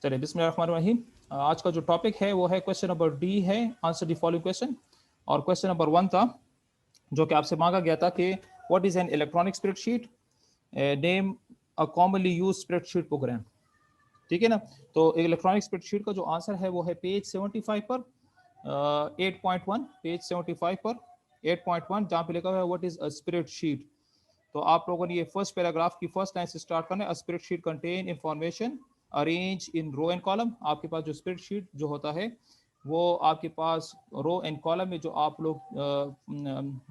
चलिए बिस्मिल्लाहिर्रहमानिर्रहीम। आज का जो टॉपिक है वो है क्वेश्चन नंबर डी है, आंसर द फॉलोइंग क्वेश्चन। और क्वेश्चन नंबर 1 था जो कि आपसे मांगा गया था कि what is an electronic spreadsheet, name a commonly use spreadsheet programme. ठीक है ना। तो इलेक्ट्रॉनिक स्प्रेडशीट का जो आंसर है वो है पेज 75 पर 8.1, पेज 75 पर 8.1, जहाँ पे लिखा हुआ है व्हाट इज अ स्प्रेडशीट। तो आप लोगों ने ये फर्स्ट पैराग्राफ की फर्स्ट लाइन से स्टार्ट करना है। Spreadsheet contain information arrange in row and column. आपके पास जो स्प्रेडशीट जो होता है वो आपके पास रो एंड कॉलम में जो आप लोग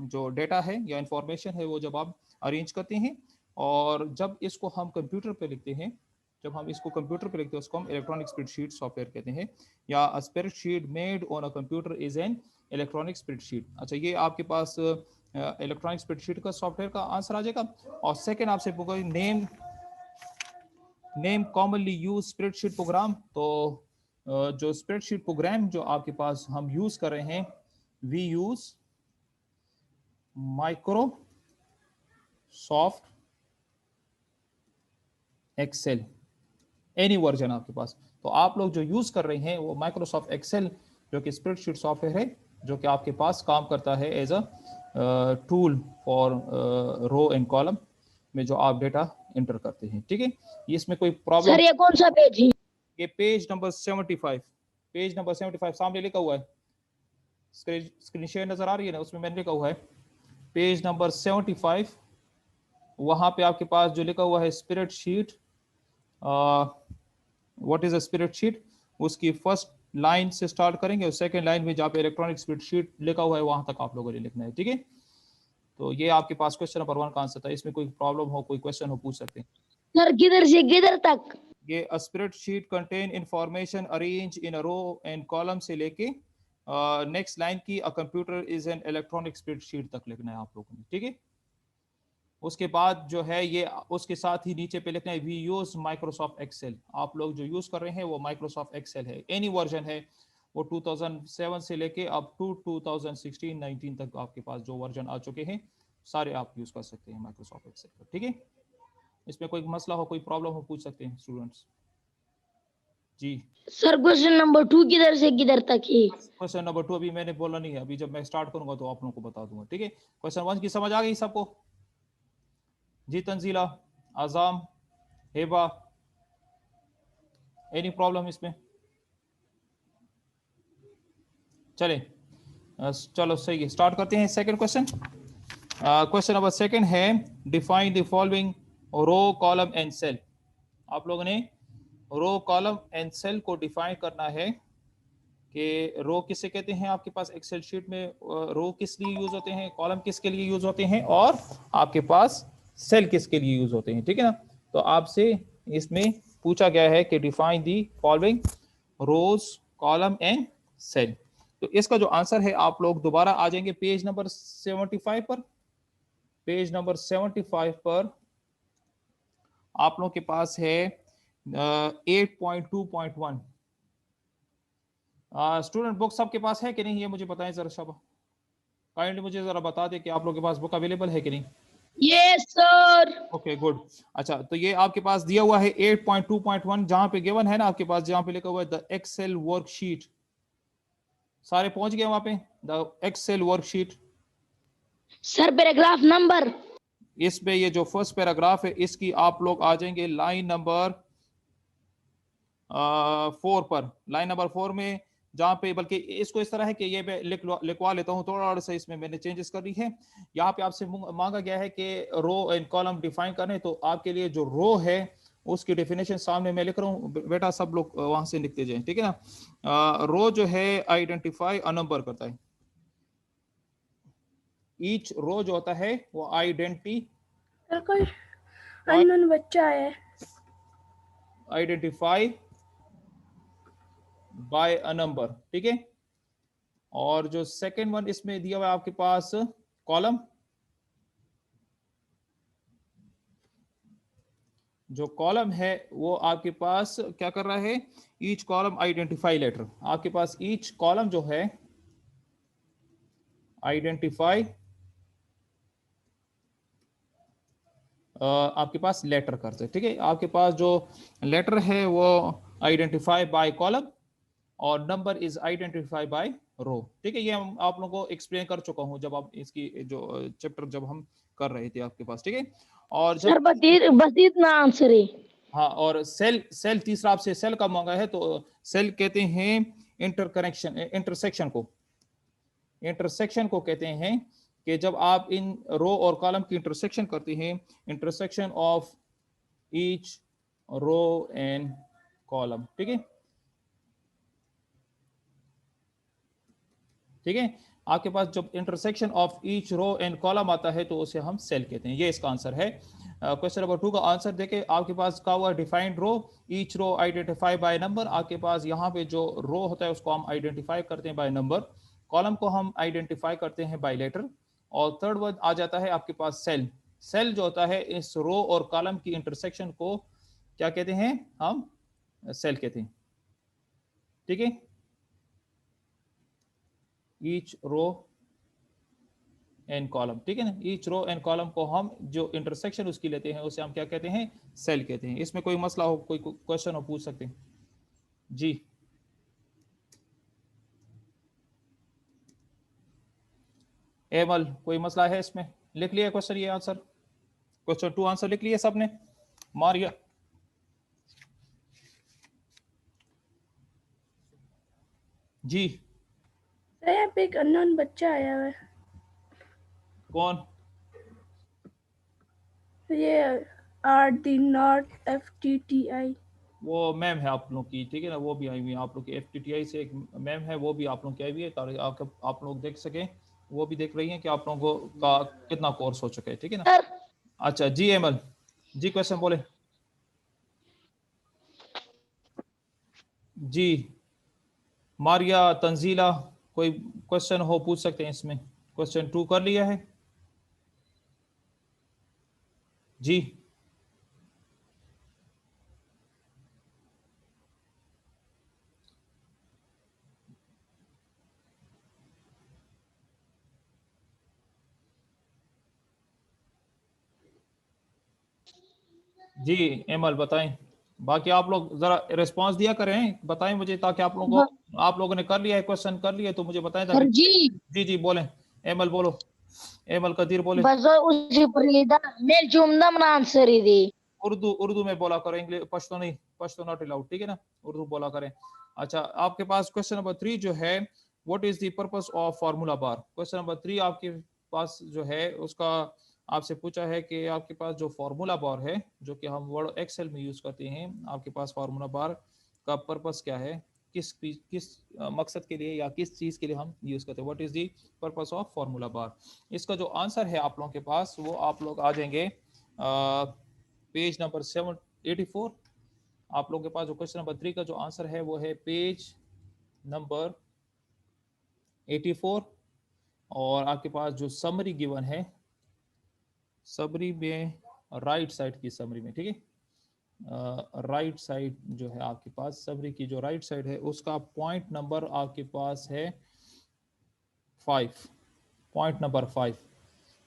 जो डेटा है या इंफॉर्मेशन है वो जब आप अरेंज करते हैं, और जब इसको हम कंप्यूटर पे लिखते हैं, जब हम इसको कंप्यूटर पे लिखते हैं उसको हम इलेक्ट्रॉनिक स्प्रेडशीट सॉफ्टवेयर कहते हैं, या spreadsheet made on a computer is an electronic spreadsheet. अच्छा, ये आपके पास इलेक्ट्रॉनिक स्प्रेडशीट का सॉफ्टवेयर का आंसर आ जाएगा। और सेकंड आपसे पूछा name commonly use spreadsheet programme. तो जो स्प्रेडशीट प्रोग्राम जो आपके पास हम यूज कर रहे हैं, we use Microsoft Excel, any version आपके पास। तो आप लोग जो यूज कर रहे हैं वो माइक्रोसॉफ्ट एक्सेल, जो कि स्प्रेडशीट सॉफ्टवेयर है, जो कि आपके पास काम करता है as a tool for row and column में जो आप डेटा इंटर करते हैं। ठीक है, इसमें कोई प्रॉब्लम? सर ये कौन सा पेज है? ये पेज नंबर 75, पेज नंबर 75 सामने लिखा हुआ है, स्क्रीन शेयर नजर आ रही है ना, उसमें मैंने लिखा हुआ है पेज नंबर 75। वहां पे आपके पास जो लिखा हुआ है spreadsheet, what is a spreadsheet, उसकी फर्स्ट लाइन से स्टार्ट करेंगे और सेकंड लाइन में जहाँ पे इलेक्ट्रॉनिक स्प्रेडशीट लिखा हुआ है वहां तक आप लोगों ने लिखना है। ठीक है, तो ये आपके पास क्वेश्चन नंबर 1 का आंसर था। इसमें कोई प्रॉब्लम हो, कोई क्वेश्चन हो, पूछ सकते हैं। सर किधर से किधर तक? ये spreadsheet contain information arrange in a row and column से लेके नेक्स्ट लाइन की a computer is an electronic spreadsheet तक लिखना है आप लोगों ने। ठीक है, उसके बाद जो है ये उसके साथ ही नीचे पे लिखना है वी यूज माइक्रोसॉफ्ट एक्सेल। आप लोग जो यूज कर रहे हैं वो माइक्रोसॉफ्ट एक्सेल है, एनी वर्जन है वो 2007 से लेके अब टू 2016-19 तक आपके पास जो वर्जन आ चुके हैं सारे आप यूज कर सकते हैं माइक्रोसॉफ्ट एक्सेल पर। ठीक है, इसमें कोई मसला हो, कोई प्रॉब्लम हो, पूछ सकते हैं स्टूडेंट्स जी। सर क्वेश्चन नंबर 2 किधर से किधर तक है? क्वेश्चन नंबर 2 अभी मैंने बोला नहीं है, अभी जब मैं स्टार्ट करूंगा तो आप लोगों को बता दूंगा। ठीक है, क्वेश्चन 1 की समझ आ गई सबको? जी तंजीला, आजाम, हेबा, एनी प्रॉब्लम इसमें? चले चलो सही है, स्टार्ट करते हैं second question. Question number second है define the following row column and cell. आप लोगों ने रो कॉलम एंड सेल को डिफाइन करना है कि रो किसे कहते हैं। आपके पास एक्सेल शीट में रो किस लिए यूज होते हैं, कॉलम किसके लिए यूज होते हैं, और आपके पास सेल किसके लिए यूज होते हैं। ठीक है ना। तो आपसे इसमें पूछा गया है कि define the following rows column and cell. तो इसका जो आंसर है, आप लोग दोबारा आ जाएंगे पेज नंबर 75 पर। पेज नंबर 75 पर आप लोग के पास है 8.2.1। स्टूडेंट बुक सबके पास है कि नहीं, ये मुझे बताएं जरा शाबा, काइंडली मुझे जरा बता दें कि आप लोगों के पास बुक अवेलेबल है कि नहीं। Yes sir. Okay good. अच्छा, तो ये आपके पास दिया हुआ है 8.2.1, जहां पे गिवन है ना आपके पास, जहां पे लिखा हुआ है द एक्सेल वर्कशीट। सारे पहुंच गए वहां पे? The Excel worksheet. Sir paragraph number? इसमें ये जो फर्स्ट पैराग्राफ है इसकी आप लोग आ जाएंगे लाइन नंबर 4 पर। लाइन नंबर 4 में जहां पे, बल्कि इसको इस तरह है कि ये मैं लिखवा लेता हूं, थोड़ा सा इसमें मैंने चेंजेस कर दी है। यहाँ पे आपसे मांगा गया है कि रो एंड कॉलम डिफाइन करने, तो आपके लिए जो रो है उसकी डेफिनेशन सामने मैं लिख रहा हूँ, बेटा सब लोग वहां से लिखते जाएं। ठीक है ना। रो जो है आइडेंटिफाई अ नंबर करता है। ईच रो जो होता है वो कोई अननोन बच्चा है, आइडेंटिफाई बाय अ नंबर। ठीक है, और जो सेकेंड वन इसमें दिया हुआ है आपके पास कॉलम, जो कॉलम है वो आपके पास क्या कर रहा है, ईच कॉलम आइडेंटिफाई लेटर। आपके पास ईच कॉलम जो है आइडेंटिफाई आपके पास लेटर करते हैं। ठीक है, आपके पास जो लेटर है वो आइडेंटिफाई बाय कॉलम और नंबर इज आइडेंटिफाई बाय रो। ठीक है, ये हम आप लोगों को एक्सप्लेन कर चुका हूं जब आप इसकी जो चैप्टर जब हम कर रहे थे आपके पास। ठीक है, और सर जब बस इतना आंसर है। हाँ, और सेल तीसरा आपसे सेल का मांगा है, तो सेल कहते हैं इंटरकनेक्शन, इंटरसेक्शन को कहते हैं कि जब आप इन रो और कॉलम की इंटरसेक्शन करते हैं, intersection of each row and column. ठीक है, ठीक है, आपके पास जब intersection of each row and column आता है तो उसे हम सेल कहते हैं। ये इसका आंसर है। क्वेश्चन नंबर 2 का आंसर देखें, आपके पास का हुआ defined row, each row identify by number. आपके पास यहाँ पे जो रो होता है उसको हम आइडेंटिफाई करते हैं बाय नंबर, कॉलम को हम आइडेंटिफाई करते हैं बाय लेटर, और थर्ड वर्ड आ जाता है आपके पास सेल। सेल जो होता है इस रो और कॉलम की इंटरसेक्शन को क्या कहते हैं, हम सेल कहते हैं। ठीक है, ईच रो एंड कॉलम। ठीक है ना, ईच रो एंड कॉलम को हम जो इंटरसेक्शन उसकी लेते हैं उसे हम क्या कहते हैं, सेल कहते हैं। इसमें कोई मसला हो, कोई क्वेश्चन हो, पूछ सकते हैं जी। एमल, कोई मसला है इसमें? लिख लिया क्वेश्चन, ये आंसर, क्वेश्चन 2 आंसर लिख लिया सबने? मारिया जी। सर यहाँ पे एक अननोन बच्चा आया हुआ है। कौन? ये RD0FTTI। वो मैम है आप लोग की, ठीक है ना, वो भी आई हुई है आप लोग की, FTTI से एक मैम है, वो भी आप लोग की आई हुई है, ताकि आप लोग देख सकें, वो भी देख रही हैं कि आप लोगों का कितना कोर्स हो चुका है। ठीक है ना। सर अच्छा जी एमल जी, क्वेश्चन बोले जी। मारिया, तंजीला, कोई क्वेश्चन हो पूछ सकते हैं इसमें। क्वेश्चन 2 कर लिया है जी। जी एमल बताएं, बाकी आप लोग जरा रिस्पांस दिया करें, बताएं मुझे, ताकि आप लोगों को, आप लोगों ने कर लिया है, क्वेश्चन कर लिया तो मुझे बताएं सर ताकि। जी जी जी बोलें, एमल बोलो, एमल कदीर बोले। बस उसी पर मेल जुमला में आंसर ही दी। उर्दू में बोला करें, इंग्लिश पश्तो नहीं, पश्तो नॉट अलाउड। ठीक है ना, उर्दू बोला करें। अच्छा, आपके पास क्वेश्चन नंबर 3 जो है, what is the purpose of formula bar. Question number 3 आपके पास जो है उसका आपसे पूछा है कि आपके पास जो फार्मूला बार है, जो कि हम वर्ड एक्सेल में यूज करते हैं, आपके पास फार्मूला बार का पर्पस क्या है, किस मकसद के लिए या किस चीज के लिए हम यूज करते हैं, what is the purpose of formula बार। इसका जो आंसर है आप लोगों के पास, वो आप लोग आ जाएंगे पेज नंबर 784। आप लोगों के पास जो क्वेश्चन नंबर 3 का जो आंसर है वो है पेज नंबर 84, और आपके पास जो समरी गिवन है, समरी में राइट साइड की समरी में, ठीक है, राइट साइड जो है आपके पास समरी की जो राइट साइड है उसका पॉइंट नंबर आपके पास है 5, पॉइंट नंबर 5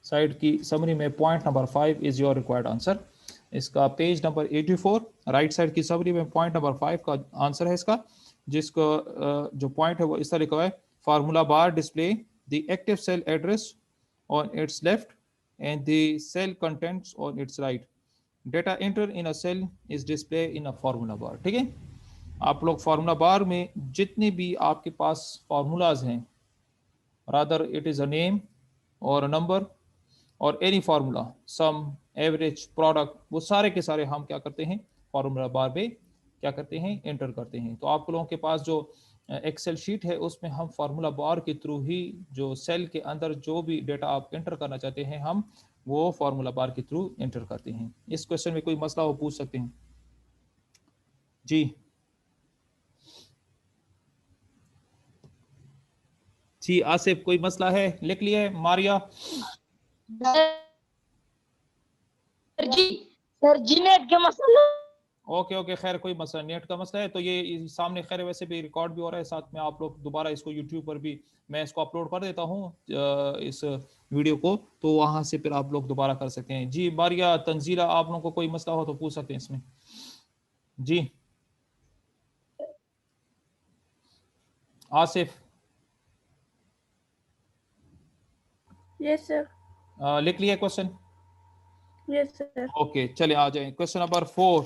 साइड की समरी में point number 5 is your required answer. इसका पेज नंबर 84 राइट साइड की समरी में पॉइंट नंबर 5 का आंसर है इसका, जिसको जो पॉइंट है वो इस तरह लिखा हुआ है, formula bar display the active cell address on its left and the cell contents on its right, data enter in a cell is display in a formula bar. ठीक है, आप लोग फार्मूला बार में जितने भी आपके पास फार्मूलाज हैं, rather it is a name और अ नंबर और एनी फार्मूला, सम, एवरेज, प्रोडक्ट, वो सारे के सारे हम क्या करते हैं, फार्मूला बार में क्या करते हैं, एंटर करते हैं। तो आप लोगों के पास जो एक्सेल शीट है उसमें हम फार्मूला बार के थ्रू ही जो सेल के अंदर जो भी डेटा आप एंटर करना चाहते हैं, हम वो फार्मूला बार के थ्रू एंटर करते हैं। इस क्वेश्चन में कोई मसला हो पूछ सकते हैं जी। जी आसिफ, कोई मसला है? लिख लिया है मारिया? सर जी नेट के मसला। ओके ओके, खैर कोई मसला, नेट का मसला है तो ये सामने खैर वैसे भी रिकॉर्ड भी हो रहा है, साथ में आप लोग दोबारा इसको यूट्यूब पर भी मैं इसको अपलोड कर देता हूँ इस वीडियो को, तो वहां से फिर आप लोग दोबारा कर सकते हैं जी। मारिया, तंजीला, आप लोगों को कोई मसला हो तो पूछ सकते हैं इसमें जी। Asif, Yes, sir. लिख लिया क्वेश्चन? Yes, sir. ओके, चलिए आ जाए क्वेश्चन नंबर 4।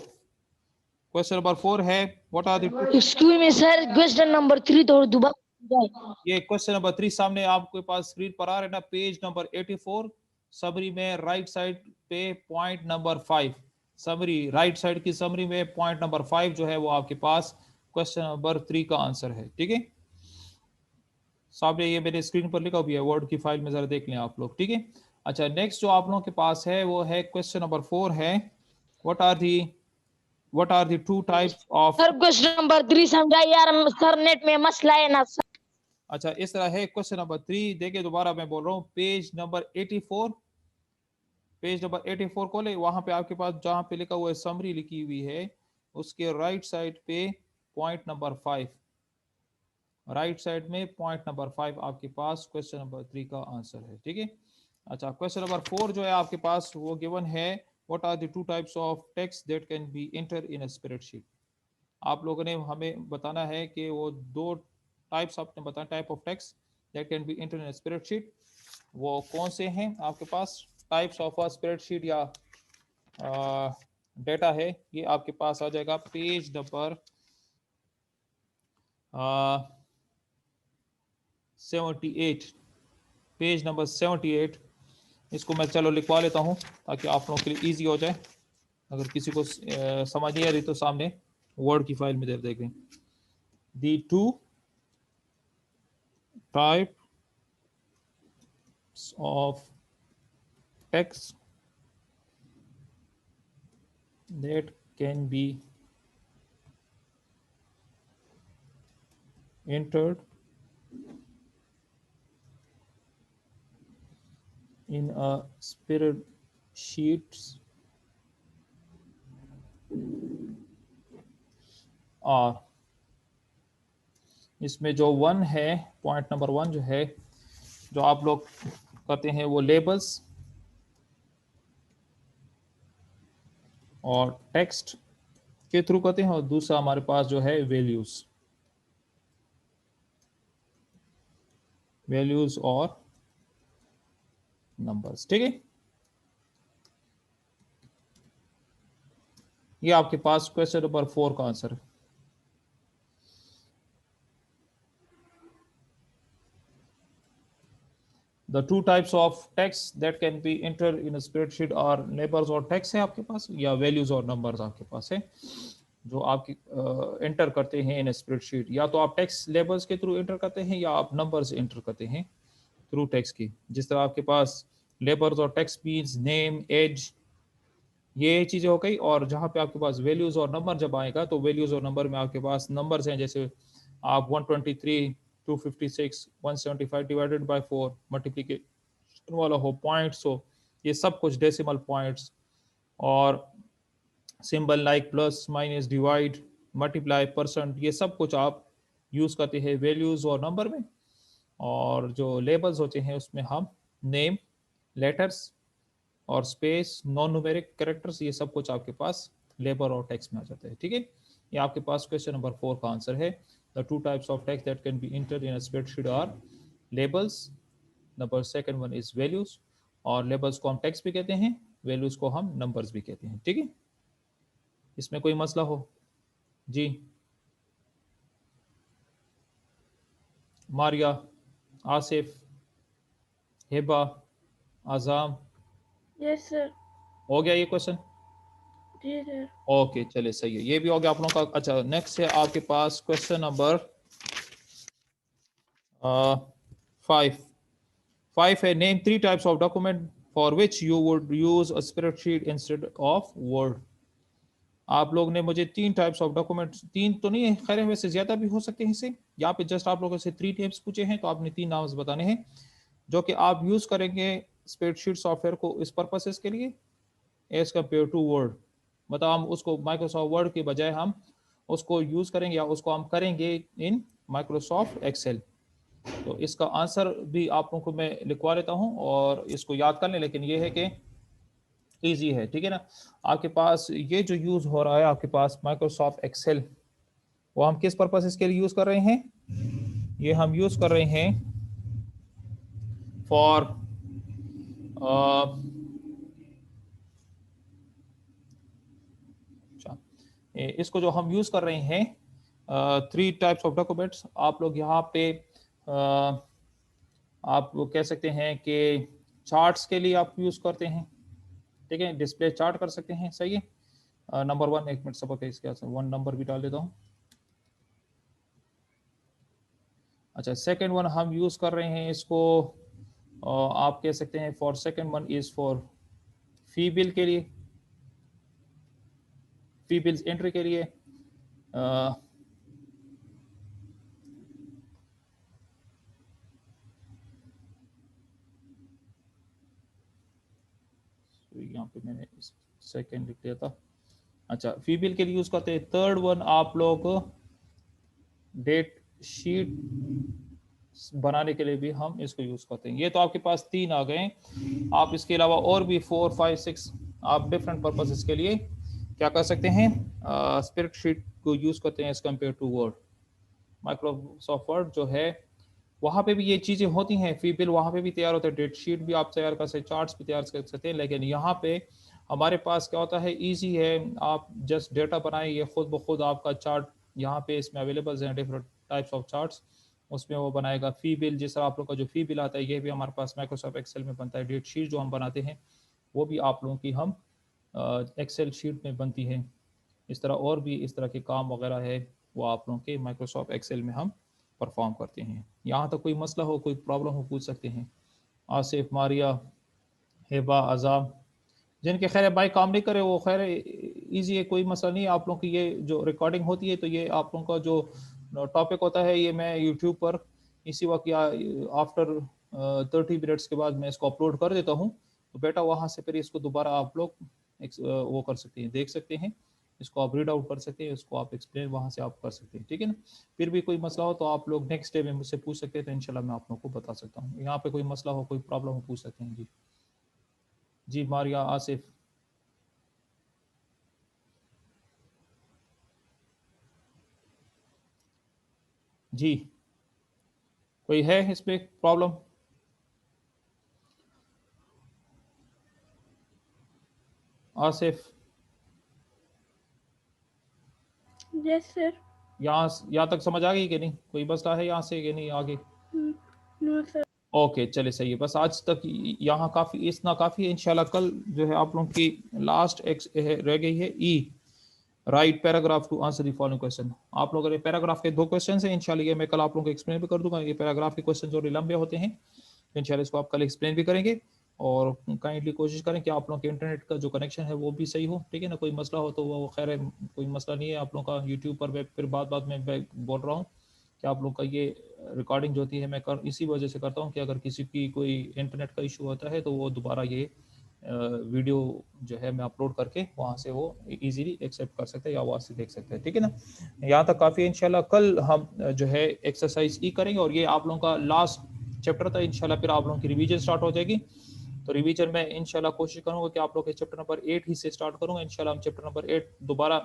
क्वेश्चन नंबर 4 है what are the Excuse me, sir. Question number 3 थोड़ा दोबारा ये क्वेश्चन नंबर 3 सामने आपके पास स्क्रीन पर आ रहा है ना, पेज नंबर 84, समरी में राइट साइड पे point number 5, summary right side की समरी में पॉइंट नंबर 5 जो है वो आपके पास क्वेश्चन नंबर 3 का आंसर है। ठीक है, सामने ये मेरे स्क्रीन पर लिखा भी है, वर्ड की फाइल में जरा देख लें आप लोग। ठीक है, अच्छा नेक्स्ट जो आप लोगों के पास है वो है क्वेश्चन नंबर 4 है what are the two types of. Sir question number 3 समझा यार सर, नेट में मसला है ना सर। अच्छा इस तरह है क्वेश्चन नंबर 3, देखिए दोबारा मैं बोल रहा हूँ, पेज नंबर 84, पेज नंबर 84 खोले, वहां पे आपके पास जहां पे लिखा हुआ है समरी लिखी हुई है, उसके राइट साइड पे पॉइंट नंबर 5, राइट साइड में पॉइंट नंबर 5 आपके पास क्वेश्चन नंबर 3 का आंसर है। ठीक है, अच्छा क्वेश्चन नंबर 4 जो है आपके पास वो गिवन है what are the two types of text that can be enter in a spreadsheet. आप लोगों ने हमें बताना है कि वो दो टाइप्स आपने बताया, type of text that can be enter in a spreadsheet, वो कौन से हैं आपके पास? टाइप्स ऑफ अ स्प्रेडशीट या डेटा है, ये आपके पास आ जाएगा पेज नंबर 78, पेज नंबर 78। इसको मैं चलो लिखवा लेता हूँ ताकि आप लोगों के लिए इजी हो जाए, अगर किसी को समझ नहीं आ रही तो सामने वर्ड की फाइल में देखें। The two types of text that can be entered in a spreadsheet are, इसमें जो 1 है, पॉइंट नंबर 1 जो है, जो आप लोग करते हैं वो लेबल्स और टेक्स्ट के थ्रू करते हैं, और दूसरा हमारे पास जो है वैल्यूज, वैल्यूज और नंबर्स। ठीक है, ये आपके पास क्वेश्चन नंबर 4 का आंसर है। The two types of text that can be entered in a spreadsheet are neighbors और text है आपके पास, या values और numbers आपके पास है, जो आपकी एंटर करते हैं इन स्प्रेडशीट। या तो आप टेक्स्ट लेबल्स के थ्रू एंटर करते हैं या आप नंबर्स एंटर करते हैं थ्रू टेक्स्ट की। जिस तरह आपके पास लेबल्स और टेक्स्ट मीन्स नेम, एज, ये चीज़ें हो गई। और जहाँ पे आपके पास वैल्यूज और नंबर जब आएगा तो वैल्यूज और नंबर में आपके पास नंबर्स हैं, जैसे आप 123, 256, 175 डिवाइडेड बाय 4 मल्टीप्लिकेशन वाला हो, पॉइंट्स हो, ये सब कुछ डेसिमल पॉइंट्स, और symbol like plus, minus, divide, multiply, percent, ये सब कुछ आप यूज़ करते हैं वैल्यूज और नंबर में। और जो लेबल्स होते हैं उसमें हम नेम, लेटर्स और स्पेस, नॉन न्यूमेरिक कैरेक्टर्स, ये सब कुछ आपके पास लेबर और टेक्स्ट में आ जाता है। ठीक है, ये आपके पास क्वेश्चन नंबर 4 का आंसर है। The two types of text that can be entered in a spreadsheet are labels, number second one is values, और लेबल्स को हम टेक्स्ट भी कहते हैं, वैल्यूज को हम नंबर्स भी कहते हैं। ठीक है, इसमें कोई मसला हो? जी मारिया, आसिफ, हिबा, आजाम, Yes, sir. हो गया ये क्वेश्चन? जी सर। ओके चलिए सही है, ये भी हो गया आप लोगों का। अच्छा नेक्स्ट है आपके पास क्वेश्चन नंबर 5। 5 है name 3 types of document for which you would use a spreadsheet instead of word. आप लोग ने मुझे 3 टाइप्स ऑफ डॉक्यूमेंट, 3 तो नहीं है खैर, वैसे ज्यादा भी हो सकते हैं इसे, यहाँ पे जस्ट आप लोगों से 3 नेम्स पूछे हैं, तो आपने 3 नाम्स बताने हैं जो कि आप यूज करेंगे स्प्रेडशीट सॉफ्टवेयर को इस पर्पसेस के लिए एज कम्पेयर टू वर्ड। मतलब हम उसको माइक्रोसॉफ्ट वर्ड के बजाय हम उसको यूज करेंगे या उसको हम करेंगे इन माइक्रोसॉफ्ट एक्सेल। तो इसका आंसर भी आप लोगों को मैं लिखवा लेता हूं और इसको याद कर लें, लेकिन ये है कि ईजी है। ठीक है ना, आपके पास ये जो यूज हो रहा है आपके पास माइक्रोसॉफ्ट एक्सेल, वो हम किस पर्पस के लिए यूज कर रहे हैं? ये हम यूज कर रहे हैं फॉर इसको जो हम यूज कर रहे हैं 3 टाइप्स ऑफ डॉक्यूमेंट्स आप लोग यहाँ पे आप वो कह सकते हैं कि चार्ट्स के लिए आप यूज करते हैं, ठीक है, डिस्प्ले चार्ट कर सकते हैं, सही है। नंबर 1 एक मिनट सबक है इसके 1 नंबर भी डाल देता हूँ। अच्छा, सेकंड वन हम यूज कर रहे हैं इसको आप कह सकते हैं for second one is for fee bill के लिए, फी बिल्स एंट्री के लिए। यहाँ पे मैंने सेकंड लिख दिया था। अच्छा, फी बिल के लिए यूज करते हैं। थर्ड वन आप लोग डेट शीट बनाने के लिए भी हम इसको यूज करते हैं। ये तो आपके पास 3 आ गए। आप इसके अलावा और भी 4, 5, 6 आप डिफरेंट पर्पसेस के लिए क्या कर सकते हैं, स्प्रेडशीट को यूज करते हैं as compare to word. Microsoft Word जो है वहाँ पे भी ये चीज़ें होती हैं, फी बिल वहाँ पे भी तैयार होता है, डेट शीट भी आप तैयार कर सकते हैं, चार्ट्स भी तैयार कर सकते हैं। लेकिन यहाँ पे हमारे पास क्या होता है, इजी है, आप जस्ट डेटा बनाए, ये खुद ब खुद आपका चार्ट यहाँ पे इसमें अवेलेबल हैं, डिफरेंट टाइप्स ऑफ चार्ट्स, उसमें वो बनाएगा। फी बिल जिस तरह आप लोग का जो फी बिल आता है ये भी हमारे पास माइक्रोसॉफ्ट एक्सेल में बनता है। डेट शीट जो हम बनाते हैं वो भी आप लोगों की हम एक्सेल शीट में बनती है। इस तरह और भी इस तरह के काम वगैरह है वो आप लोगों के माइक्रोसॉफ्ट एक्सेल में हम परफॉर्म करते हैं। यहाँ तक कोई मसला हो, कोई प्रॉब्लम हो, पूछ सकते हैं। आसिफ, मारिया, हेबा, अजाम, जिनके खैर भाई काम नहीं करे वो खैर इजी है, कोई मसला नहीं है। आप लोगों की ये जो रिकॉर्डिंग होती है तो ये आप लोगों का जो टॉपिक होता है ये मैं यूट्यूब पर इसी वक्त या आफ्टर 30 मिनट्स के बाद मैं इसको अपलोड कर देता हूँ। तो बेटा वहाँ से फिर इसको दोबारा आप लोग वो कर सकते हैं, देख सकते हैं, इसको आप रीड आउट कर सकते हैं, इसको आप एक्सप्लेन वहाँ से आप कर सकते हैं, ठीक है ना। फिर भी कोई मसला हो तो आप लोग नेक्स्ट डे में मुझसे पूछ सकते हैं, तो इंशाल्लाह मैं आप लोगों को बता सकता हूँ। यहाँ पे कोई मसला हो, कोई प्रॉब्लम हो, पूछ सकते हैं। जी जी, मारिया, आसिफ। जी, कोई है इसमें प्रॉब्लम? Asif, Yes, sir. यहाँ तक समझ आ गई कि नहीं? कोई मसला है यहाँ से कि नहीं आगे? No, sir. ओके, चले, सही है। बस आज तक यहाँ काफ़ी, इतना काफ़ी है। इंशाल्लाह कल जो है आप लोगों की लास्ट रह गई है E, write paragraph to answer the following question. आप लोगों के पैराग्राफ के 2 क्वेश्चन हैं, इंशाल्लाह ये मैं कल आप लोगों को एक्सप्लेन भी कर दूंगा। ये पैराग्राफ के क्वेश्चन जो लंबे होते हैं तो इंशाल्लाह इसको आप कल एक्सप्लेन भी करेंगे। और काइंडली कोशिश करें कि आप लोगों के इंटरनेट का जो कनेक्शन है वो भी सही हो, ठीक है ना। कोई मसला हो तो वो खैर है, कोई मसला नहीं है। आप लोगों का यूट्यूब पर मैं फिर बाद में बोल रहा हूँ कि आप लोग का ये रिकॉर्डिंग जो होती है मैं इसी वजह से करता हूँ कि अगर किसी की कोई इंटरनेट का इशू होता है तो वो दोबारा ये वीडियो जो है मैं अपलोड करके वहाँ से वो इजीली एक्सेप्ट कर सकते हैं या वहाँ से देख सकते हैं, ठीक है ना। यहाँ तक काफ़ी है। इंशाल्लाह कल हम जो है एक्सरसाइज ई करेंगे और ये आप लोगों का लास्ट चैप्टर था। इंशाल्लाह फिर आप लोगों की रिवीजन स्टार्ट हो जाएगी। तो रिवीजन में इंशाल्लाह कोशिश करूँगा कि आप लोग के चैप्टर नंबर 8 ही से स्टार्ट करूँगा। इंशाल्लाह हम चैप्टर नंबर 8 दोबारा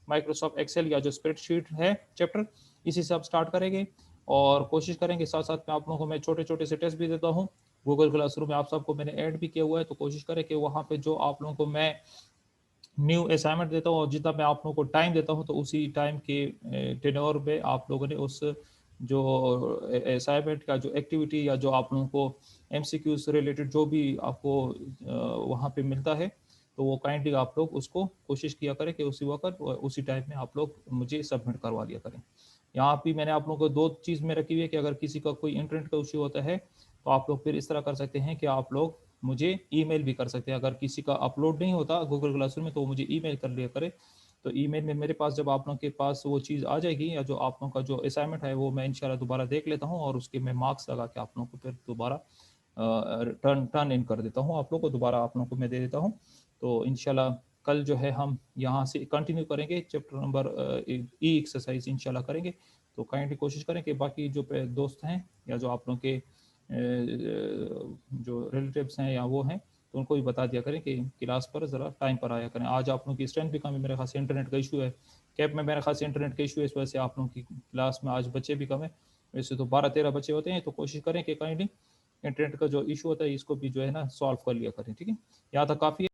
माइक्रोसॉफ्ट एक्सेल या जो स्प्रेडशीट है चैप्टर, इसी से आप स्टार्ट करेंगे। और कोशिश करेंगे साथ साथ में आप लोगों को मैं छोटे छोटे से टेस्ट भी देता हूँ। गूगल क्लासरूम में आप सबको मैंने ऐड भी किया हुआ है, तो कोशिश करें कि वहाँ पे जो आप लोगों को मैं न्यू असाइनमेंट देता हूँ और जितना मैं आप लोगों को टाइम देता हूँ तो उसी टाइम के टेन्योर में आप लोगों ने उस जो असाइनमेंट का जो एक्टिविटी या जो आप लोगों को एमसीक्यू से रिलेटेड जो भी आपको वहाँ पे मिलता है तो वो काइंडली आप लोग उसको कोशिश किया करें कि उसी वक्त उसी टाइम में आप लोग मुझे सबमिट करवा लिया करें। यहाँ भी मैंने आप लोगों को 2 चीज़ में रखी हुई है कि अगर किसी का कोई इंटरनेट का इशू होता है तो आप लोग फिर इस तरह कर सकते हैं कि आप लोग मुझे ईमेल भी कर सकते हैं। अगर किसी का अपलोड नहीं होता गूगल क्लासरूम में तो मुझे ईमेल कर लिया करे। तो ईमेल में मेरे पास जब आप लोगों के पास वो चीज़ आ जाएगी या जो आप लोगों का जो असाइनमेंट है वो मैं इंशाल्लाह दोबारा देख लेता हूँ और उसके मैं मार्क्स लगा के आप लोगों को फिर दोबारा टर्न इन कर देता हूँ, आप लोग को दोबारा आप लोगों को मैं दे देता हूँ। तो इंशाल्लाह कल जो है हम यहाँ से कंटिन्यू करेंगे चैप्टर नंबर ई एक्सरसाइज इंशाल्लाह करेंगे। तो काइंडली कोशिश करें कि बाकी जो दोस्त हैं या जो आप लोगों के जो रिलेटिव्स हैं या वो हैं तो उनको भी बता दिया करें कि क्लास पर ज़रा टाइम पर आया करें। आज आप लोगों की स्ट्रेंथ भी कम है, मेरे ख्याल से इंटरनेट का इशू है, कैब में मेरे ख्याल से इंटरनेट का इशू है, इस वजह से आप लोगों की क्लास में आज बच्चे भी कम है। वैसे तो 12-13 बच्चे होते हैं, तो कोशिश करें कि काइंडली इंटरनेट का जो इशू होता है इसको भी जो है ना सॉल्व कर लिया करें। ठीक है, यहाँ तक काफ़ी है।